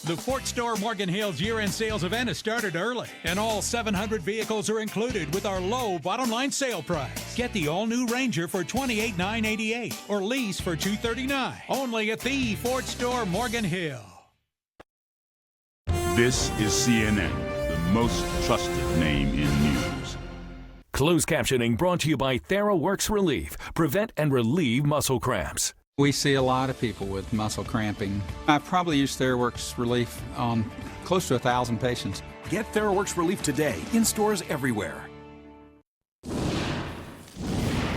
The Ford Store Morgan Hills year-end sales event has started early, and all 700 vehicles are included with our low bottom line sale price. Get the all-new Ranger for $28,988 or lease for $239. Only at the Ford Store Morgan Hill. This is CNN, the most trusted name in news. Closed captioning brought to you by TheraWorks Relief. Prevent and relieve muscle cramps. We see a lot of people with muscle cramping. I've probably used TheraWorks Relief on close to 1,000 patients. Get TheraWorks Relief today in stores everywhere.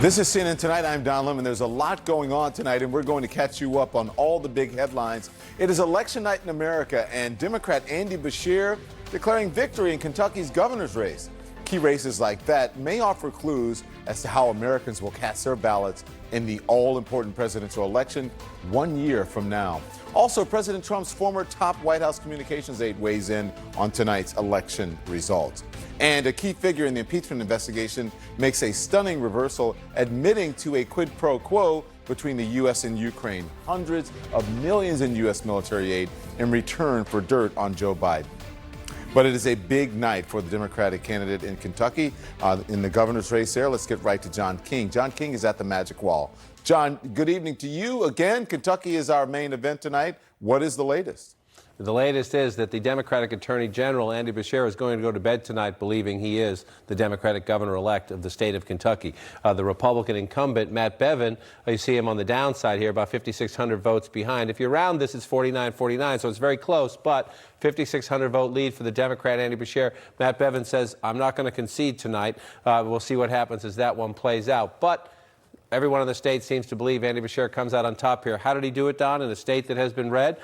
This is CNN Tonight. I'm Don Lemon. There's a lot going on tonight, and we're going to catch you up on all the big headlines. It is election night in America, and Democrat Andy Beshear declaring victory in Kentucky's governor's race. Key races like that may offer clues as to how Americans will cast their ballots in the all-important presidential election 1 year from now. Also, President Trump's former top White House communications aide weighs in on tonight's election results. And a key figure in the impeachment investigation makes a stunning reversal, admitting to a quid pro quo between the U.S. and Ukraine. Hundreds of millions in U.S. military aid in return for dirt on Joe Biden. But it is a big night for the Democratic candidate in Kentucky in the governor's race there. Let's get right to John King. John King is at the Magic Wall. John, good evening to you again. Kentucky is our main event tonight. What is the latest? The latest is that the Democratic Attorney General, Andy Beshear, is going to go to bed tonight believing he is the Democratic governor-elect of the state of Kentucky. The Republican incumbent, Matt Bevin, you see him on the downside here, about 5,600 votes behind. If you round this, it's 49-49, so it's very close, but 5,600 vote lead for the Democrat, Andy Beshear. Matt Bevin says, I'm not going to concede tonight. We'll see what happens as that one plays out. But everyone in the state seems to believe Andy Beshear comes out on top here. How did he do it, Don, in a state that has been red?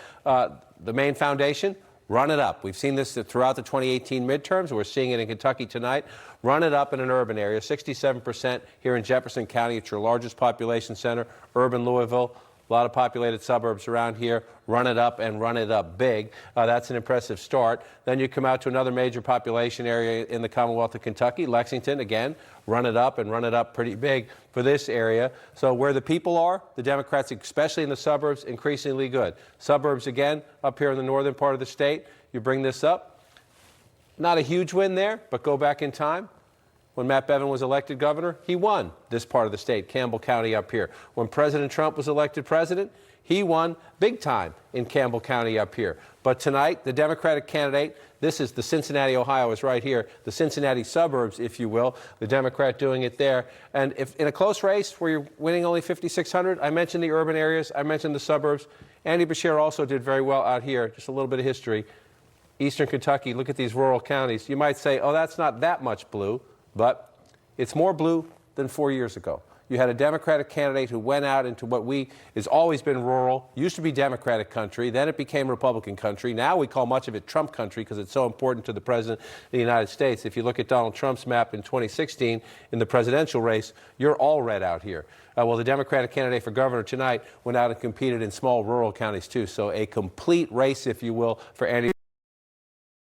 The main foundation, run it up. We've seen this throughout the 2018 midterms. We're seeing it in Kentucky tonight. Run it up in an urban area, 67% here in Jefferson County. It's your largest population center, urban Louisville. A lot of populated suburbs around here. Run it up and run it up big. That's an impressive start. Then you come out to another major population area in the Commonwealth of Kentucky, Lexington. Again, run it up and run it up pretty big for this area. So where the people are, the Democrats, especially in the suburbs, increasingly good. Suburbs, again, up here in the northern part of the state. You bring this up. Not a huge win there, but go back in time. When Matt Bevin was elected governor, he won this part of the state, Campbell County up here. When President Trump was elected president, he won big time in Campbell County up here. But tonight, the Democratic candidate, this is the Cincinnati, Ohio, is right here, the Cincinnati suburbs, if you will, the Democrat doing it there. And if in a close race where you're winning only 5,600, I mentioned the urban areas, I mentioned the suburbs. Andy Beshear also did very well out here. Just a little bit of history. Eastern Kentucky, look at these rural counties. You might say, oh, that's not that much blue, but it's more blue than 4 years ago. You had a Democratic candidate who went out into what has always been rural, used to be Democratic country, then it became Republican country. Now we call much of it Trump country because it's so important to the President of the United States. If you look at Donald Trump's map in 2016 in the presidential race, you're all red out here. Well, the Democratic candidate for governor tonight went out and competed in small rural counties too. So a complete race, if you will, for Andy